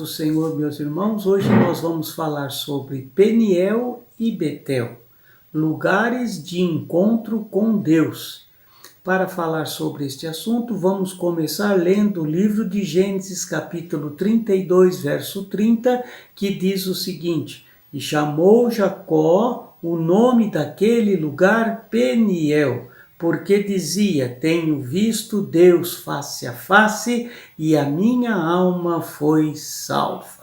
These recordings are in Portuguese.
do Senhor, meus irmãos. Hoje nós vamos falar sobre Peniel e Betel, lugares de encontro com Deus. Para falar sobre este assunto, vamos começar lendo o livro de Gênesis, capítulo 32, verso 30, que diz o seguinte: E chamou Jacó o nome daquele lugar Peniel, porque dizia: Tenho visto Deus face a face e a minha alma foi salva.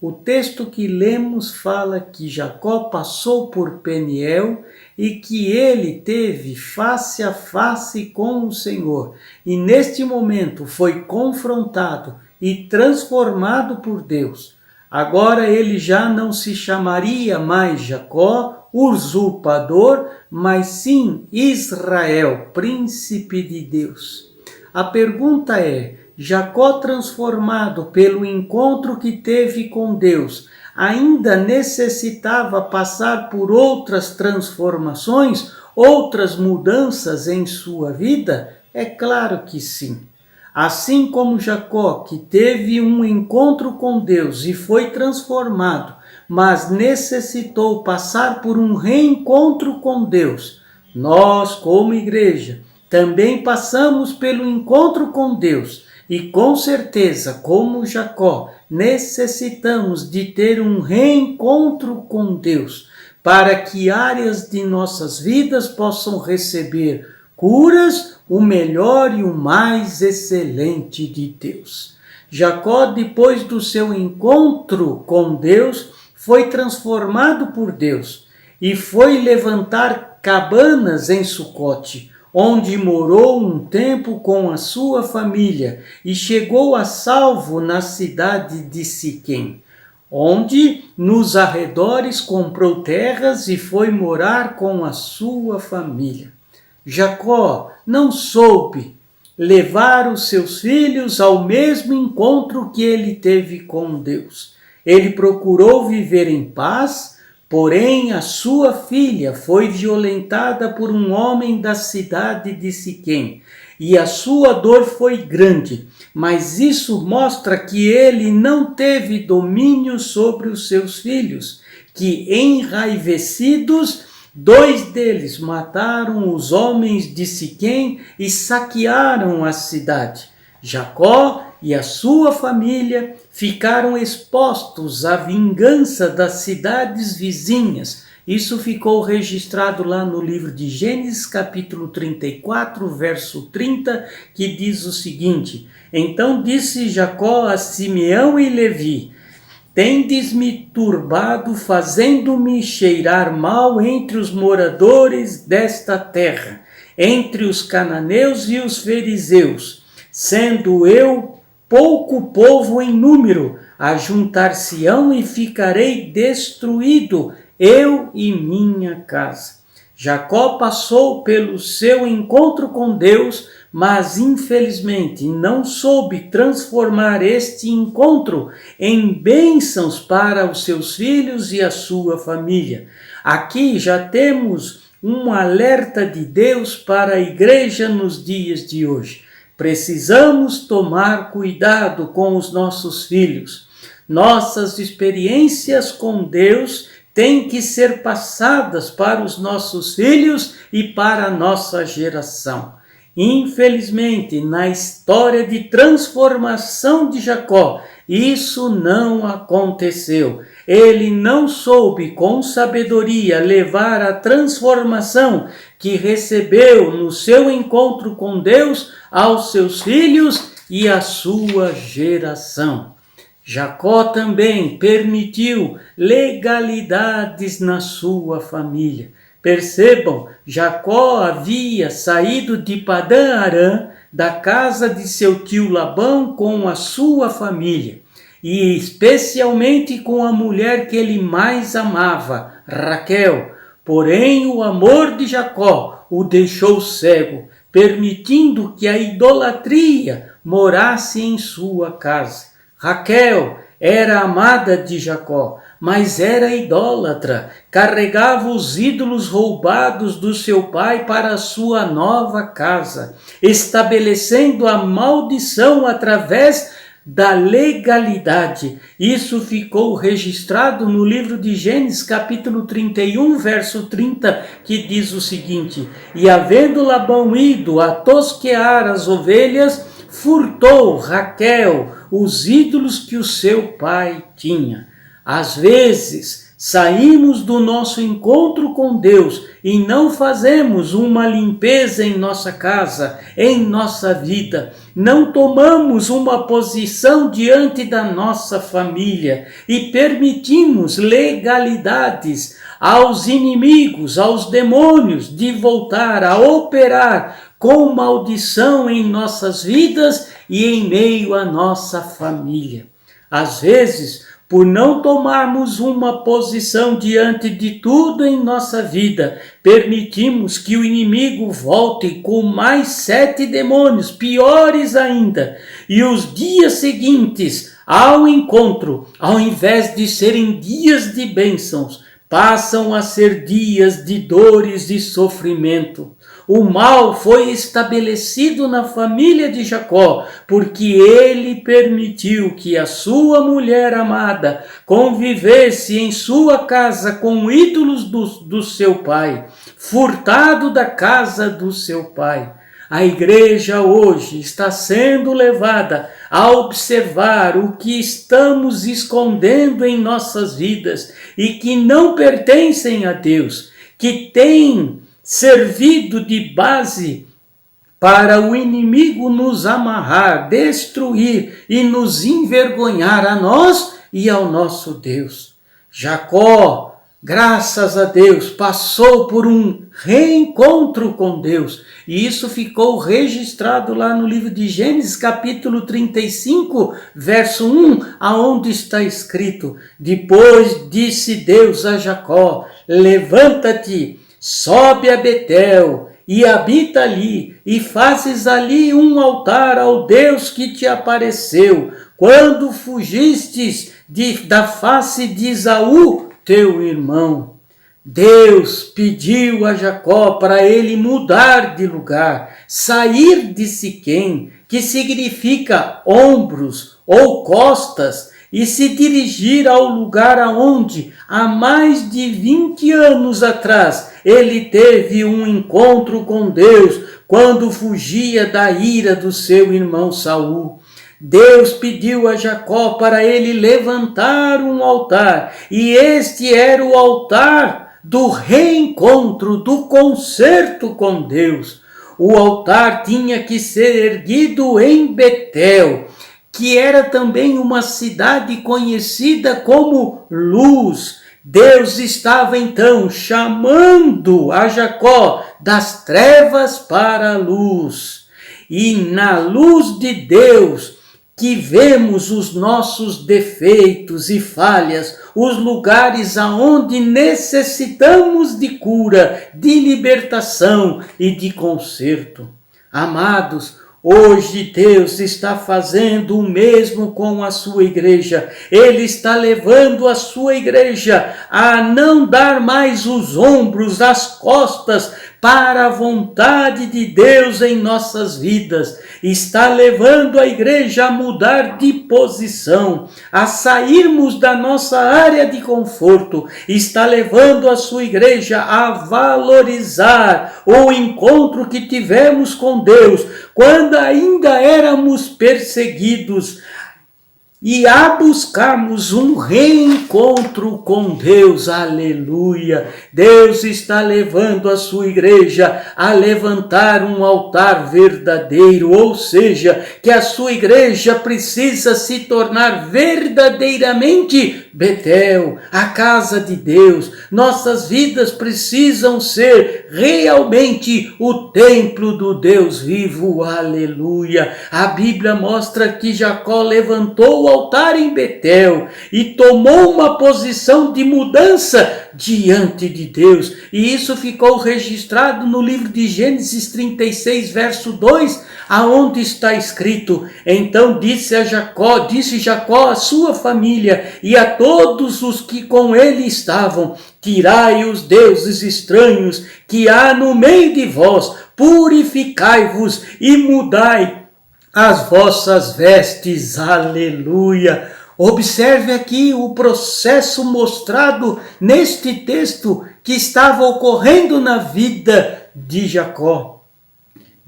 O texto que lemos fala que Jacó passou por Peniel e que ele teve face a face com o Senhor. E neste momento foi confrontado e transformado por Deus. Agora ele já não se chamaria mais Jacó, usurpador, mas sim Israel, príncipe de Deus. A pergunta é: Jacó, transformado pelo encontro que teve com Deus, ainda necessitava passar por outras transformações, outras mudanças em sua vida? É claro que sim. Assim como Jacó, que teve um encontro com Deus e foi transformado, mas necessitou passar por um reencontro com Deus, nós, como igreja, também passamos pelo encontro com Deus. E com certeza, como Jacó, necessitamos de ter um reencontro com Deus, para que áreas de nossas vidas possam receber curas, o melhor e o mais excelente de Deus. Jacó, depois do seu encontro com Deus, foi transformado por Deus e foi levantar cabanas em Sucote, onde morou um tempo com a sua família e chegou a salvo na cidade de Siquém, onde nos arredores comprou terras e foi morar com a sua família. Jacó não soube levar os seus filhos ao mesmo encontro que ele teve com Deus. Ele procurou viver em paz, porém a sua filha foi violentada por um homem da cidade de Siquém, e a sua dor foi grande, mas isso mostra que ele não teve domínio sobre os seus filhos, que enraivecidos, 2 deles mataram os homens de Siquém e saquearam a cidade. Jacó e a sua família ficaram expostos à vingança das cidades vizinhas. Isso ficou registrado lá no livro de Gênesis, capítulo 34, verso 30, que diz o seguinte: Então disse Jacó a Simeão e Levi: Tendes-me turbado, fazendo-me cheirar mal entre os moradores desta terra, entre os cananeus e os fariseus, sendo eu pouco povo em número, ajuntar-se-ão e ficarei destruído, eu e minha casa. Jacó passou pelo seu encontro com Deus, mas infelizmente não soube transformar este encontro em bênçãos para os seus filhos e a sua família. Aqui já temos um alerta de Deus para a igreja nos dias de hoje. Precisamos tomar cuidado com os nossos filhos. Nossas experiências com Deus têm que ser passadas para os nossos filhos e para a nossa geração. Infelizmente, na história de transformação de Jacó, isso não aconteceu. Ele não soube com sabedoria levar a transformação que recebeu no seu encontro com Deus aos seus filhos e à sua geração. Jacó também permitiu legalidades na sua família. Percebam, Jacó havia saído de Padã Arã, da casa de seu tio Labão, com a sua família, e especialmente com a mulher que ele mais amava, Raquel. Porém, o amor de Jacó o deixou cego, permitindo que a idolatria morasse em sua casa. Raquel era amada de Jacó, mas era idólatra, carregava os ídolos roubados do seu pai para a sua nova casa, estabelecendo a maldição através da legalidade. Isso ficou registrado no livro de Gênesis, capítulo 31, verso 30, que diz o seguinte: e havendo Labão ido a tosquear as ovelhas, furtou Raquel os ídolos que o seu pai tinha. Às vezes, saímos do nosso encontro com Deus e não fazemos uma limpeza em nossa casa, em nossa vida. Não tomamos uma posição diante da nossa família e permitimos legalidades aos inimigos, aos demônios, de voltar a operar com maldição em nossas vidas e em meio à nossa família. Às vezes, por não tomarmos uma posição diante de tudo em nossa vida, permitimos que o inimigo volte com mais 7 demônios, piores ainda, e os dias seguintes ao encontro, ao invés de serem dias de bênçãos, passam a ser dias de dores e sofrimento. O mal foi estabelecido na família de Jacó, porque ele permitiu que a sua mulher amada convivesse em sua casa com ídolos do seu pai, furtado da casa do seu pai. A igreja hoje está sendo levada a observar o que estamos escondendo em nossas vidas e que não pertencem a Deus, que tem servido de base para o inimigo nos amarrar, destruir e nos envergonhar a nós e ao nosso Deus. Jacó, graças a Deus, passou por um reencontro com Deus, e isso ficou registrado lá no livro de Gênesis, capítulo 35, verso 1, aonde está escrito: depois disse Deus a Jacó: levanta-te, sobe a Betel e habita ali, e fazes ali um altar ao Deus que te apareceu, quando fugistes da face de Esaú, teu irmão. Deus pediu a Jacó para ele mudar de lugar, sair de Siquém, que significa ombros ou costas, e se dirigir ao lugar aonde, há mais de 20 anos atrás, ele teve um encontro com Deus, quando fugia da ira do seu irmão Saul. Deus pediu a Jacó para ele levantar um altar, e este era o altar do reencontro, do concerto com Deus. O altar tinha que ser erguido em Betel, que era também uma cidade conhecida como Luz. Deus estava então chamando a Jacó das trevas para a luz. E na luz de Deus que vemos os nossos defeitos e falhas, os lugares aonde necessitamos de cura, de libertação e de conserto. Amados, hoje Deus está fazendo o mesmo com a sua igreja. Ele está levando a sua igreja a não dar mais os ombros, as costas para a vontade de Deus em nossas vidas. Está levando a igreja a mudar de posição, a sairmos da nossa área de conforto. Está levando a sua igreja a valorizar o encontro que tivemos com Deus, quando ainda éramos perseguidos, e a buscarmos um reencontro com Deus. Aleluia! Deus está levando a sua igreja a levantar um altar verdadeiro, ou seja, que a sua igreja precisa se tornar verdadeiramente Betel, a casa de Deus. Nossas vidas precisam ser realmente o templo do Deus vivo. Aleluia! A Bíblia mostra que Jacó levantou o altar em Betel e tomou uma posição de mudança diante de Deus, e isso ficou registrado no livro de Gênesis 36, verso 2, aonde está escrito: então disse Jacó à sua família e a todos os que com ele estavam: tirai os deuses estranhos que há no meio de vós, purificai-vos e mudai as vossas vestes, aleluia. Observe aqui o processo mostrado neste texto que estava ocorrendo na vida de Jacó.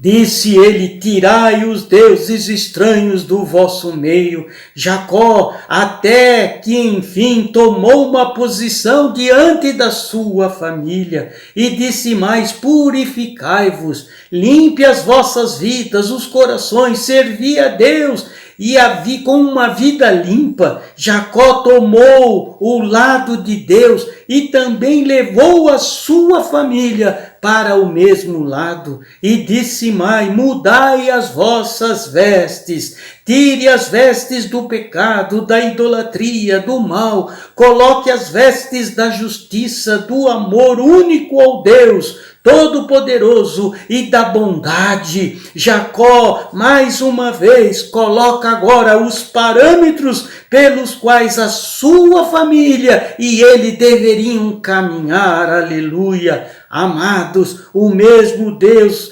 Disse ele: tirai os deuses estranhos do vosso meio. Jacó, até que enfim tomou uma posição diante da sua família. E disse mais: purificai-vos, limpe as vossas vidas, os corações, servi a Deus. E com uma vida limpa, Jacó tomou o lado de Deus e também levou a sua família para o mesmo lado. E disse mais: mudai as vossas vestes, tire as vestes do pecado, da idolatria, do mal, coloque as vestes da justiça, do amor único ao Deus Todo-Poderoso e da bondade. Jacó, mais uma vez, coloca agora os parâmetros pelos quais a sua família e ele deveriam caminhar, aleluia. Amados, o mesmo Deus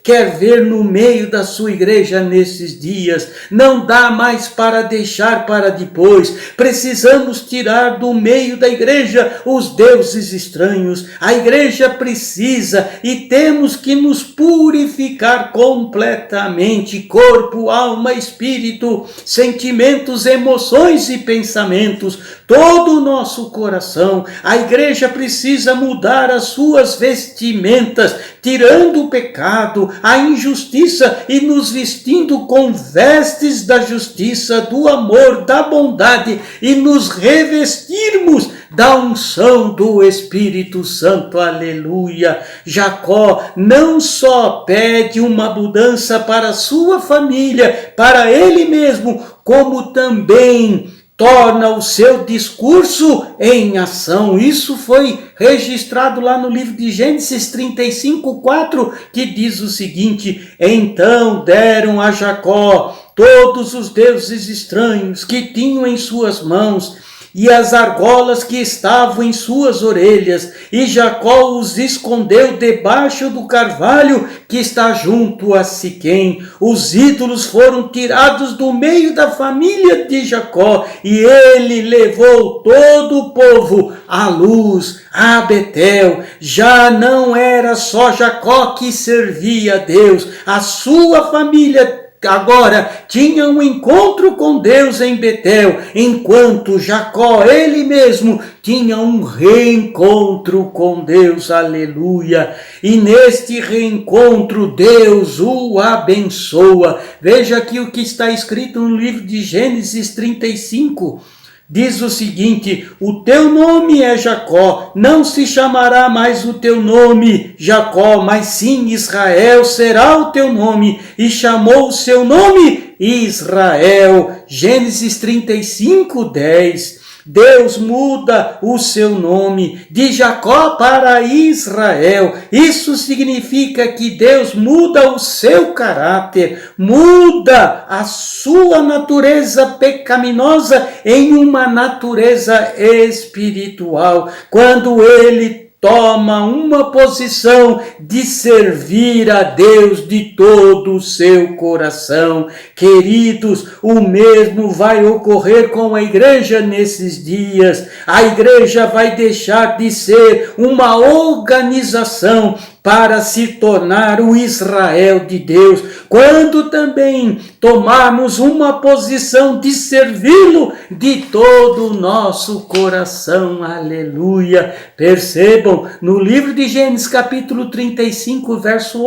quer ver no meio da sua igreja nesses dias. Não dá mais para deixar para depois. Precisamos tirar do meio da igreja os deuses estranhos. A igreja precisa e temos que nos purificar completamente, corpo, alma, espírito, sentimentos, emoções e pensamentos, todo o nosso coração. A igreja precisa mudar as suas vestimentas, tirando o pecado, a injustiça e nos vestindo com vestes da justiça, do amor, da bondade e nos revestirmos da unção do Espírito Santo, aleluia. Jacó não só pede uma mudança para a sua família, para ele mesmo, como também torna o seu discurso em ação. Isso foi registrado lá no livro de Gênesis 35:4, que diz o seguinte: então deram a Jacó todos os deuses estranhos que tinham em suas mãos e as argolas que estavam em suas orelhas, e Jacó os escondeu debaixo do carvalho que está junto a Siquém. Os ídolos foram tirados do meio da família de Jacó, e ele levou todo o povo à luz, a Betel. Já não era só Jacó que servia a Deus, a sua família agora tinha um encontro com Deus em Betel, enquanto Jacó, ele mesmo, tinha um reencontro com Deus, aleluia. E neste reencontro Deus o abençoa. Veja aqui o que está escrito no livro de Gênesis 35. Diz o seguinte: o teu nome é Jacó, não se chamará mais o teu nome Jacó, mas sim Israel será o teu nome. E chamou o seu nome Israel. Gênesis 35:10. Deus muda o seu nome de Jacó para Israel. Isso significa que Deus muda o seu caráter, muda a sua natureza pecaminosa em uma natureza espiritual. Quando ele toma uma posição de servir a Deus de todo o seu coração. Queridos, o mesmo vai ocorrer com a igreja nesses dias. A igreja vai deixar de ser uma organização para se tornar o Israel de Deus, quando também tomarmos uma posição de servi-lo de todo o nosso coração, aleluia. Percebam, no livro de Gênesis capítulo 35, verso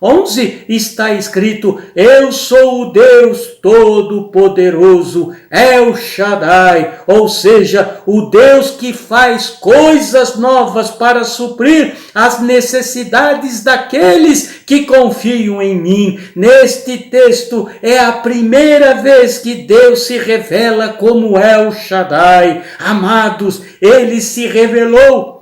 11, está escrito: eu sou o Deus Todo-Poderoso, El Shaddai, ou seja, o Deus que faz coisas novas para suprir as necessidades daqueles que confiam em mim. Neste texto é a primeira vez que Deus se revela como El Shaddai. Amados, ele se revelou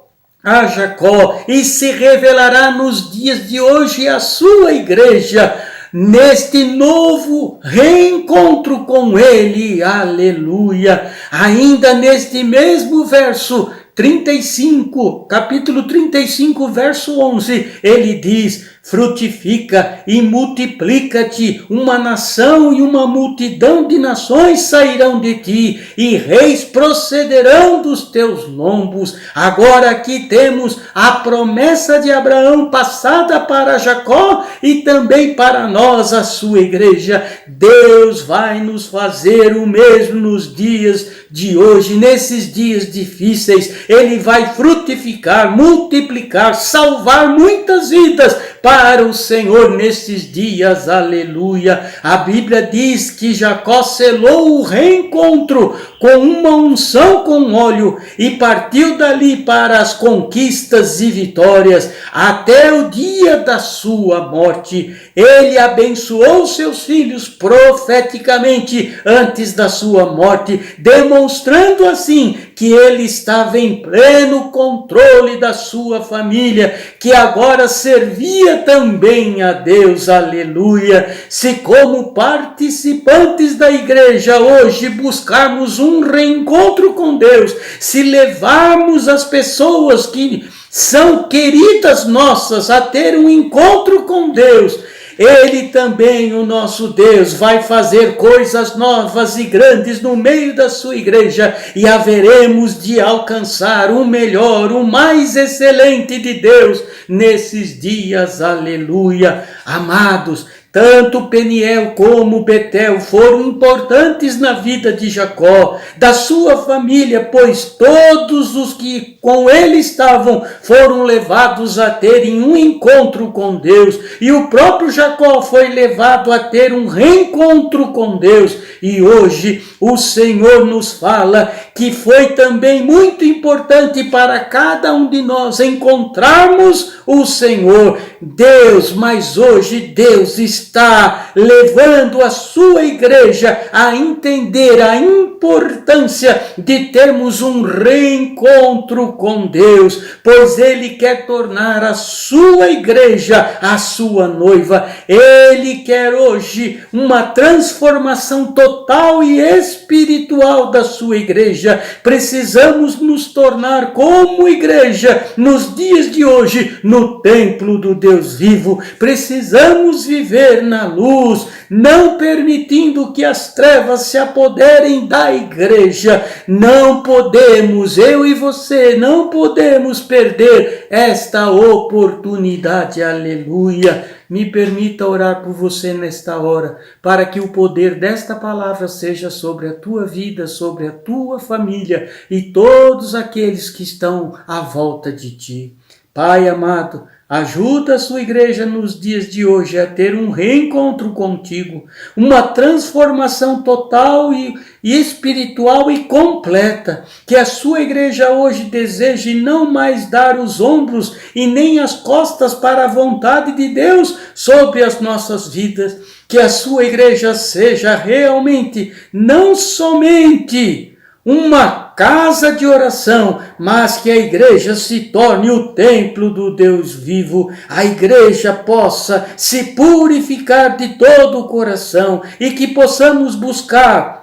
a Jacó e se revelará nos dias de hoje à sua igreja, neste novo reencontro com ele, aleluia. Ainda neste mesmo verso 35, capítulo 35, verso 11, ele diz: frutifica e multiplica-te, uma nação e uma multidão de nações sairão de ti, e reis procederão dos teus lombos. Agora aqui temos a promessa de Abraão passada para Jacó e também para nós, a sua igreja. Deus vai nos fazer o mesmo nos dias de hoje, nesses dias difíceis. Ele vai frutificar, multiplicar, salvar muitas vidas para o Senhor nesses dias, aleluia. A Bíblia diz que Jacó selou o reencontro com uma unção com óleo e partiu dali para as conquistas e vitórias até o dia da sua morte. Ele abençoou seus filhos profeticamente antes da sua morte, demonstrando assim que ele estava em pleno controle da sua família, que agora servia também a Deus, aleluia. Se como participantes da igreja hoje buscarmos um reencontro com Deus, se levarmos as pessoas que são queridas nossas a ter um encontro com Deus, Ele também, o nosso Deus, vai fazer coisas novas e grandes no meio da sua igreja, e haveremos de alcançar o melhor, o mais excelente de Deus nesses dias, aleluia. Amados, tanto Peniel como Betel foram importantes na vida de Jacó, da sua família, pois todos os que com ele estavam foram levados a terem um encontro com Deus, e o próprio Jacó foi levado a ter um reencontro com Deus. E hoje o Senhor nos fala que foi também muito importante para cada um de nós encontrarmos o Senhor Deus, mas hoje Deus está levando a sua igreja a entender a importância de termos um reencontro com Deus, pois Ele quer tornar a sua igreja a sua noiva. Ele quer hoje uma transformação total e espiritual da sua igreja. Precisamos nos tornar como igreja nos dias de hoje no templo do Deus vivo. Precisamos viver na luz, não permitindo que as trevas se apoderem da igreja. Não podemos, eu e você, não podemos perder esta oportunidade, aleluia. Me permita orar por você nesta hora, para que o poder desta palavra seja sobre a tua vida, sobre a tua família e todos aqueles que estão à volta de ti. Pai amado, ajuda a sua igreja nos dias de hoje a ter um reencontro contigo, uma transformação total e espiritual e completa, que a sua igreja hoje deseje não mais dar os ombros e nem as costas para a vontade de Deus sobre as nossas vidas, que a sua igreja seja realmente não somente uma casa de oração, mas que a igreja se torne o templo do Deus vivo, a igreja possa se purificar de todo o coração e que possamos buscar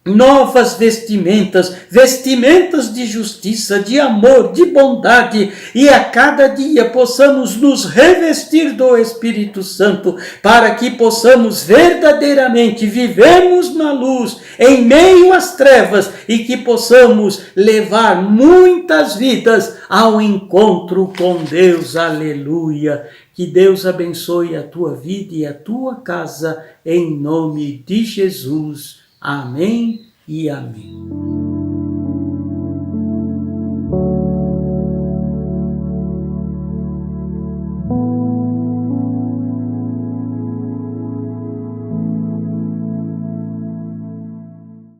novas vestimentas, vestimentas de justiça, de amor, de bondade, e a cada dia possamos nos revestir do Espírito Santo, para que possamos verdadeiramente vivermos na luz, em meio às trevas, e que possamos levar muitas vidas ao encontro com Deus, aleluia. Que Deus abençoe a tua vida e a tua casa, em nome de Jesus. Amém e amém.